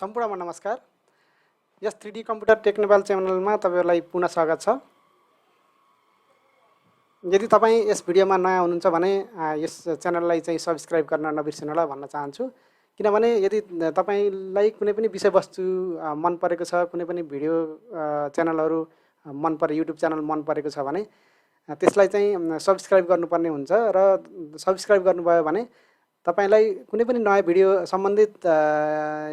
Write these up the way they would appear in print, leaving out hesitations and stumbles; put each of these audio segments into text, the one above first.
सम्पूर्णमा नमस्कार। यस 3D computer take Nepal च्यानलमा तपाईहरुलाई पुनः स्वागत छ। यदि तपाई यस भिडियोमा नयाँ हुनुहुन्छ भने यस च्यानललाई चाहिँ सब्स्क्राइब गर्न नबिर्सनु होला भन्न चाहन्छु। किनभने यदि तपाईलाई कुनै पनि विषयवस्तु मन परेको छ, कुनै पनि भिडियो च्यानलहरु मन परे, युट्युब च्यानल मन परेको छ भने त्यसलाई चाहिँ सब्स्क्राइब गर्नुपर्ने हुन्छ र सब्स्क्राइब गर्नुभयो भने तपाईलाई कुनै पनि नयाँ भिडियो सम्बन्धित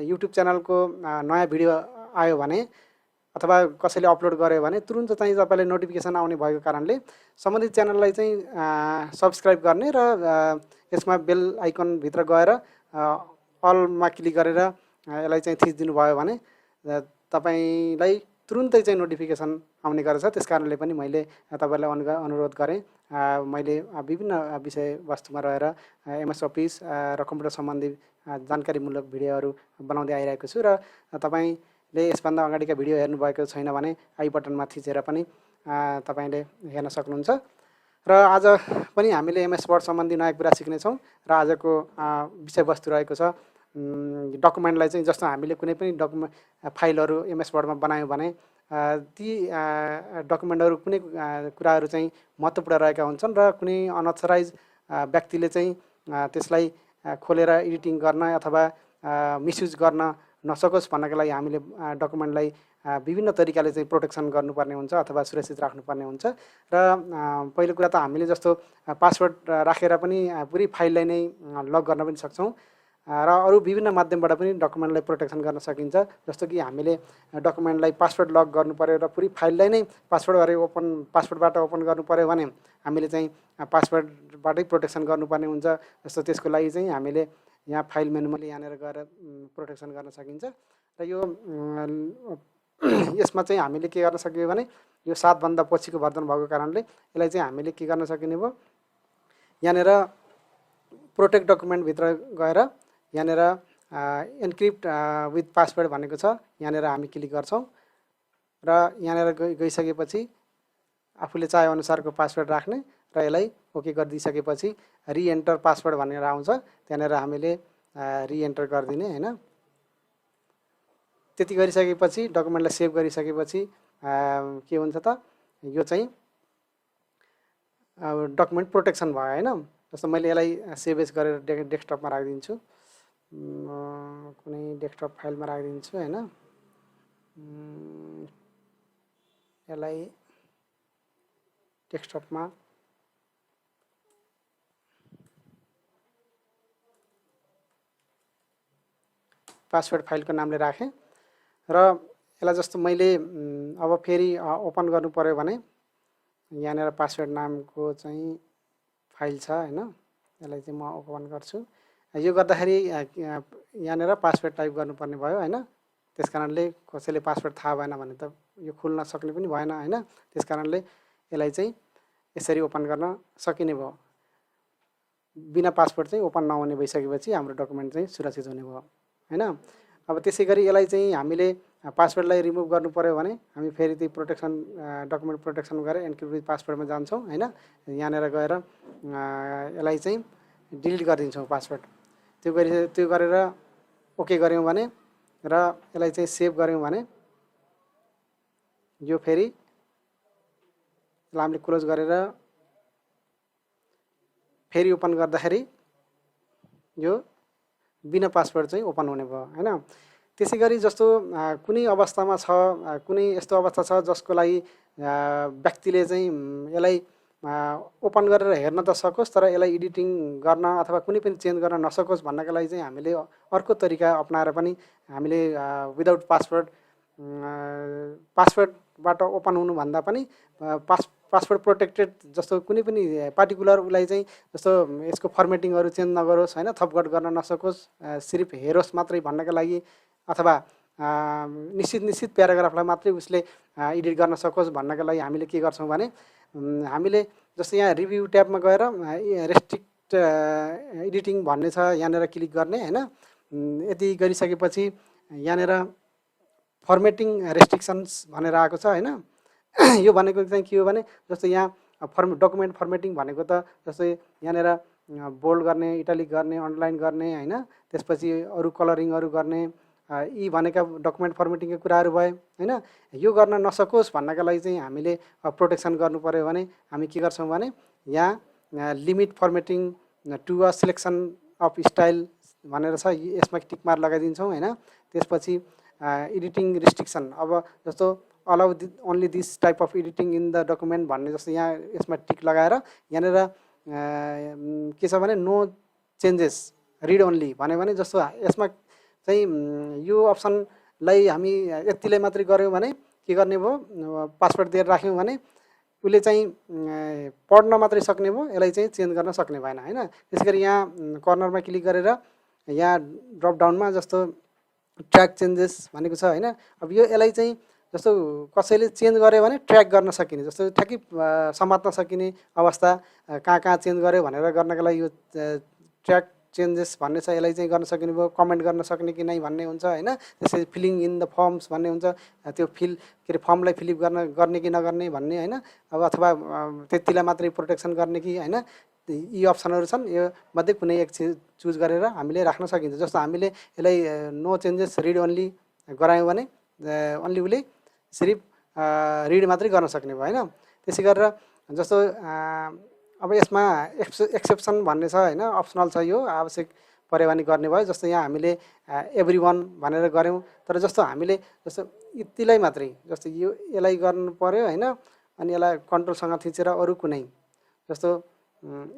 युट्युब च्यानलको नयाँ भिडियो आयो भने अथवा कसैले अपलोड गर्यो भने तुरुन्त चाहिँ तपाईलाई नोटिफिकेसन आउने भएको कारणले सम्बन्धित च्यानललाई चाहिँ सब्स्क्राइब गर्ने र यसमा बेल आइकन भित्र गएर अलमा क्लिक गरेर यसलाई चाहिँ थिच्दिनु भयो भने तपाईलाई तुरुन्तै चाहिँ नोटिफिकेसन आउने गर्छ। त्यसकारणले पनि मैले तपाईलाई अनुरोध गरेँ। मैले विभिन्न विषयवस्तुमा रहेर एमएस अफिस र कम्प्युटर सम्बन्धी जानकारीमूलक भिडियोहरू बनाउँदै आइरहेको छु र तपाईले यसभन्दा अगाडिका भिडियो हेर्नुभएको छैन भने आई बटनमा थिचेर पनि तपाईले हेर्न सक्नुहुन्छ। र आज पनि हामीले एमएस वर्ड सम्बन्धी नयाँ कुरा सिक्नेछौँ र आजको विषयवस्तु रहेको छ डकुमेन्टलाई चाहिँ जस्तो हामीले कुनै पनि फाइलहरू एमएस वर्डमा बनायौँ भने ती डकुमेन्टहरू कुनै कुराहरू चाहिँ महत्त्वपूर्ण रहेका हुन्छन् र कुनै अनअथराइज व्यक्तिले चाहिँ त्यसलाई खोलेर एडिटिङ गर्न अथवा मिसयुज गर्न नसकोस् भन्नका लागि हामीले डकुमेन्टलाई विभिन्न तरिकाले चाहिँ प्रोटेक्सन गर्नुपर्ने हुन्छ अथवा सुरक्षित राख्नुपर्ने हुन्छ। र पहिलो कुरा त हामीले जस्तो पासवर्ड राखेर पनि पुरै फाइललाई नै लक गर्न पनि सक्छौँ र अरू विभिन्न माध्यमबाट पनि डकुमेन्टलाई प्रोटेक्सन गर्न सकिन्छ। जस्तो कि हामीले डकुमेन्टलाई पासवर्ड लक गर्नु पर्यो र पुरै फाइललाई नै पासवर्डबाट ओपन गर्नु पर्यो भने हामीले चाहिँ पासवर्डबाटै प्रोटेक्सन गर्नुपर्ने हुन्छ। जस्तो त्यसको लागि चाहिँ हामीले यहाँ फाइल मेनुमा यहाँनिर गएर प्रोटेक्सन गर्न सकिन्छ र यो यसमा चाहिँ हामीले के गर्न सकियो भने यो 7 भन्दा पछिको भर्जन भएको कारणले यसलाई चाहिँ हामीले के गर्न सकिने भयो, यहाँनिर प्रोटेक्ट डकुमेन्ट भित्र गएर यहाँनिर एन्क्रिप्ट विथ पासवर्ड भनेको छ, यहाँनिर हामी क्लिक गर्छौँ र यहाँनिर गइसकेपछि आफूले चाहे अनुसारको पासवर्ड राख्ने र यसलाई ओके गरिदिइसकेपछि रिएन्टर पासवर्ड भनेर आउँछ, त्यहाँनिर हामीले रिएन्टर गरिदिने हैन। त्यति गरिसकेपछि डकुमेन्टलाई सेभ गरिसकेपछि के हुन्छ त यो चाहिँ डकुमेन्ट प्रोटेक्सन भयो हैन। जस्तो मैले यसलाई सेभ एज गरेर डेस्कटपमा राखिदिन्छु, कुनै डेस्कटप फाइलमा राखिदिन्छु हैन। यसलाई डेस्कटपमा पासवर्ड फाइलको नामले राखेँ र यसलाई जस्तो मैले अब फेरि ओपन गर्नु पर्यो भने यहाँनिर पासवर्ड नामको चाहिँ फाइल छ हैन, यसलाई चाहिँ म ओपन गर्छु। यो गर्दाखेरि यहाँनिर पासवर्ड टाइप गर्नुपर्ने भयो हैन। त्यसकारणले कसैले पासवर्ड थाहा भएन भने त यो खुल्न सक्ने पनि भएन हैन। त्यसकारणले यसलाई चाहिँ यसरी ओपन गर्न सकिने भयो। बिना पासवर्ड चाहिँ ओपन नहुने भइसकेपछि हाम्रो डकुमेन्ट चाहिँ सुरक्षित हुने भयो हैन। अब त्यसैगरी यसलाई चाहिँ हामीले पासवर्डलाई रिमुभ गर्नु पर्यो भने हामी फेरि त्यही प्रोटेक्सन डकुमेन्ट प्रोटेक्सन गरेर एन्क्रिप्ट विथ पासवर्डमा जान्छौँ हैन। यहाँनिर गएर यसलाई चाहिँ डिलिट गरिदिन्छौँ पासवर्ड। त्यो गरेर ओके गर्यौँ भने र यसलाई चाहिँ सेभ गर्यौँ भने यो फेरि हामीले क्लोज गरेर फेरि ओपन गर्दाखेरि यो बिना पासवर्ड चाहिँ ओपन हुने भयो हैन। त्यसैगरी जस्तो कुनै अवस्थामा छ, कुनै यस्तो अवस्था छ जसको लागि व्यक्तिले चाहिँ यसलाई ओपन गरेर हेर्न त सकोस् तर यसलाई एडिटिङ गर्न अथवा कुनै पनि चेन्ज गर्न नसकोस् भन्नका लागि चाहिँ हामीले अर्को तरिका अपनाएर पनि हामीले विदाउट पासवर्डबाट ओपन हुनुभन्दा पनि पासवर्ड प्रोटेक्टेड जस्तो कुनै पनि पार्टिकुलर उसलाई चाहिँ जस्तो यसको फर्मेटिङहरू चेन्ज नगरोस् हैन, थपघट गर्न नसकोस्, सिर्फ हेरोस् मात्रै भन्नका लागि अथवा निश्चित प्याराग्राफलाई मात्रै उसले एडिट गर्न सकोस् भन्नका लागि हामीले के गर्छौँ भने हामीले जस्तो यहाँ रिभ्यू ट्याबमा गएर रेस्ट्रिक्ट एडिटिङ भन्ने छ, यहाँनिर क्लिक गर्ने हैन। यति गरिसकेपछि यहाँनिर फर्मेटिङ रेस्ट्रिक्सन्स भनेर आएको छ हैन। यो भनेको चाहिँ के हो भने जस्तो यहाँ डकुमेन्ट फर्मेटिङ भनेको त जस्तै यहाँनिर बोल्ड गर्ने, इटालिक गर्ने, अन्डरलाइन गर्ने हैन, त्यसपछि अरू कलरिङहरू गर्ने, यी भनेका डकुमेन्ट फर्मेटिङका कुराहरू भयो हैन। यो गर्न नसकोस् भन्नका लागि चाहिँ हामीले प्रोटेक्सन गर्नु पर्यो भने हामी के गर्छौँ भने यहाँ limit formatting to a selection of style भनेर छ, यसमा टिक मार्क लगाइदिन्छौँ हैन। त्यसपछि एडिटिङ रिस्ट्रिक्सन, अब जस्तो allow only this type of editing in the document भन्ने जस्तो यहाँ यसमा टिक लगाएर यहाँनिर के छ भने नो चेन्जेस रिड ओन्ली भन्यो भने जस्तो यसमा चाहिँ यो अप्सनलाई हामी यतिलाई मात्रै गऱ्यौँ भने के गर्ने भयो, पासवर्ड दिएर राख्यौँ भने उसले चाहिँ पढ्न मात्रै सक्ने भयो, यसलाई चाहिँ चेन्ज गर्न सक्ने भएन हैन। त्यसैगरी यहाँ कर्नरमा क्लिक गरेर यहाँ ड्रप डाउनमा जस्तो ट्र्याक चेन्जेस भनेको छ हैन। अब यो यसलाई चाहिँ जस्तो कसैले चेन्ज गर्यो भने ट्र्याक गर्न सकिने, जस्तो ठ्याक्कै समात्न सकिने अवस्था कहाँ कहाँ चेन्ज गर्यो भनेर गर्नका लागि यो ट्र्याक चेन्जेस भन्ने छ, यसलाई चाहिँ गर्न सकिने भयो। कमेन्ट गर्न सक्ने कि नै भन्ने हुन्छ हैन। त्यसै फिलिङ इन द फर्म्स भन्ने हुन्छ, त्यो के अरे फर्मलाई फिलिप गर्ने कि नगर्ने भन्ने हैन। अब अथवा त्यतिलाई मात्रै प्रोटेक्सन गर्ने कि हैन। यी अप्सनहरू छन्, यो मध्ये कुनै एक चुज गरेर हामीले राख्न सकिन्छ। जस्तो हामीले यसलाई नो चेन्जेस रिड ओन्ली गरायौँ भने ओन्ली उसले सिर्फ रिड मात्रै गर्न सक्ने भयो हैन। त्यसै गरेर जस्तो अब यसमा एक्सेप्सन भन्ने छ हैन, अप्सनल छ, यो आवश्यक पर्यो भने गर्ने भयो। जस्तो यहाँ हामीले एभ्रीवन भनेर गऱ्यौँ, तर जस्तो हामीले जस्तो यतिलाई मात्रै जस्तो यसलाई गर्नु पर्यो हैन। अनि यसलाई कन्ट्रोलसँग थिचेर अरू कुनै जस्तो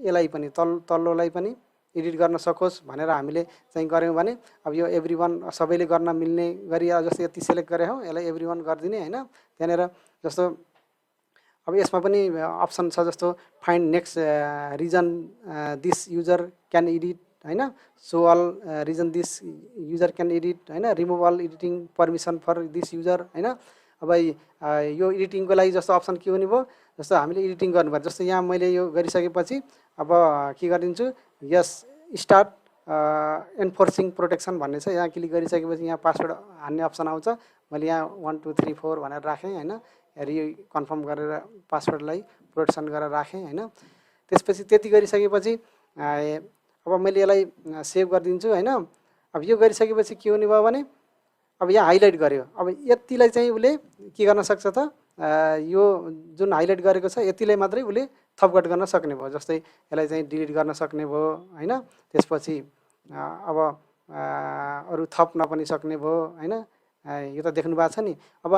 यसलाई पनि तल्लोलाई पनि एडिट गर्न सकोस् भनेर हामीले चाहिँ गऱ्यौँ भने अब यो एभ्रीवन सबैले गर्न मिल्ने गरी जस्तो यति सेलेक्ट गरे हौ, यसलाई एभ्रीवन गरिदिने हैन। त्यहाँनिर जस्तो अब यसमा पनि अप्सन छ जस्तो find next region this user can edit हैन, so all region this user can edit हैन, remove all editing permission for this user हैन। अब यो एडिटिङको लागि जस्तो अप्सन के हुने भयो, जस्तो हामीले एडिटिङ गर्नुपर्छ। जस्तो यहाँ मैले यो गरिसकेपछि अब के गरिदिन्छु, यस स्टार्ट एन्फोर्सिङ प्रोटेक्सन भन्ने छ, यहाँ क्लिक गरिसकेपछि यहाँ पासवर्ड हान्ने अप्सन आउँछ। मैले यहाँ 1 2 3 4 भनेर राखेँ हैन, यो कन्फर्म गरेर पासवर्डलाई प्रोटेक्सन गरेर राखेँ हैन। त्यसपछि त्यति गरिसकेपछि अब मैले यसलाई सेभ गरिदिन्छु हैन। अब यो गरिसकेपछि के हुने भयो भने अब यहाँ हाइलाइट गर्यो, अब यतिलाई चाहिँ उसले के गर्न सक्छ त, यो जुन हाइलाइट गरेको छ यतिलाई मात्रै उसले थपघट गर्न सक्ने भयो। जस्तै यसलाई चाहिँ डिलिट गर्न सक्ने भयो हैन। त्यसपछि अब अरू थप्न पनि सक्ने भयो हैन। यो त देख्नु भएको छ नि। अब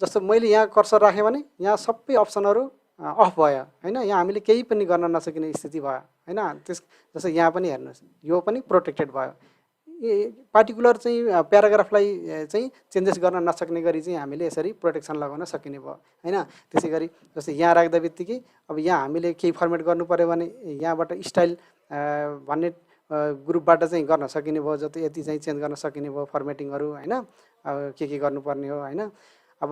जस्तो मैले यहाँ कर्सर राखेँ भने यहाँ सबै अप्सनहरू अफ भयो हैन, यहाँ हामीले केही पनि गर्न नसकिने स्थिति भयो हैन। जस्तो यहाँ पनि हेर्नुहोस्, यो पनि प्रोटेक्टेड भयो। पार्टिकुलर चाहिँ प्याराग्राफलाई चाहिँ चेन्जेस गर्न नसक्ने गरी चाहिँ हामीले यसरी प्रोटेक्सन लगाउन सकिने भयो हैन। त्यसै गरी जस्तो यहाँ राख्दा बित्तिकै अब यहाँ हामीले केही फर्मेट गर्नु पर्यो भने यहाँबाट स्टाइल भन्ने ग्रुपबाट चाहिँ गर्न सकिने भयो, जति यति चाहिँ चेन्ज गर्न सकिने भयो फर्मेटिङहरू हैन। के गर्नुपर्ने हो हैन। अब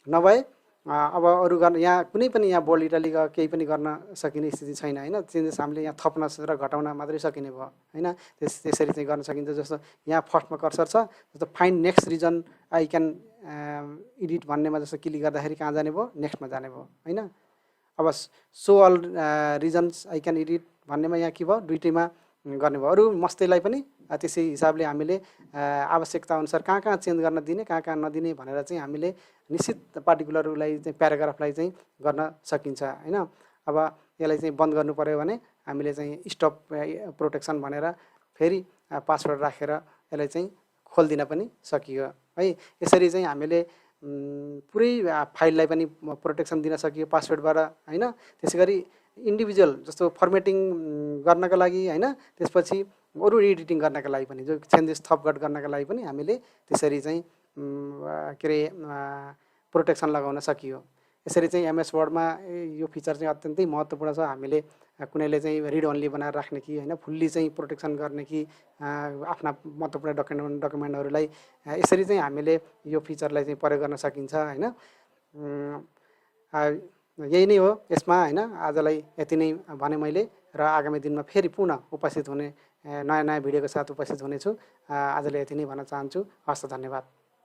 नभए अब अरू गर्न यहाँ कुनै पनि यहाँ बोल्ड इटालिक केही पनि गर्न सकिने स्थिति छैन हैन। चेन्जेस हामीले यहाँ थप्न र घटाउन मात्रै सकिने भयो हैन। त्यसरी चाहिँ गर्न सकिन्छ। जस्तो यहाँ फर्स्टमा कर्सर छ, जस्तो find next region I can edit भन्नेमा जस्तो क्लिक गर्दाखेरि कहाँ जाने भयो, नेक्स्टमा जाने भयो हैन। अब so all regions I can edit भन्नेमा यहाँ के भयो, दुइटैमा गर्ने भयो। अरू मस्तैलाई पनि त्यसै हिसाबले हामीले आवश्यकता अनुसार कहाँ कहाँ चेन्ज गर्न दिने कहाँ कहाँ नदिने भनेर चाहिँ हामीले निश्चित पार्टिकुलरलाई चाहिँ प्याराग्राफलाई चाहिँ गर्न सकिन्छ हैन। अब यसलाई चाहिँ बन्द गर्नु पर्यो भने हामीले चाहिँ स्टप प्रोटेक्सन भनेर फेरि पासवर्ड राखेर यसलाई चाहिँ खोलिदिन पनि सकियो है। यसरी चाहिँ हामीले पुरै फाइललाई पनि प्रोटेक्सन दिन सकियो पासवर्डबाट हैन। त्यसैगरी इन्डिभिजुअल जस्तो फर्मेटिङ गर्नका लागि हैन, त्यसपछि अरू एडिटिङ गर्नका लागि पनि जो चेन्जेस थपघट गर्नका लागि पनि हामीले त्यसरी चाहिँ के अरे प्रोटेक्सन लगाउन सकियो। यसरी चाहिँ एमएस वर्डमा यो फिचर चाहिँ अत्यन्तै महत्त्वपूर्ण छ। हामीले कुनैले चाहिँ रिड ओन्ली बनाएर राख्ने कि हैन, फुल्ली चाहिँ प्रोटेक्सन गर्ने कि आफ्ना महत्त्वपूर्ण डकुमेन्टहरूलाई यसरी चाहिँ हामीले यो फिचरलाई चाहिँ प्रयोग गर्न सकिन्छ हैन। यही नै हो यसमा हैन। आजलाई यति नै भने मैले, र आगामी दिनमा फेरि पुनः उपस्थित हुने नयाँ भिडियोको साथ उपस्थित हुनेछु। आजलाई यति नै भन्न चाहन्छु। हस्त, धन्यवाद।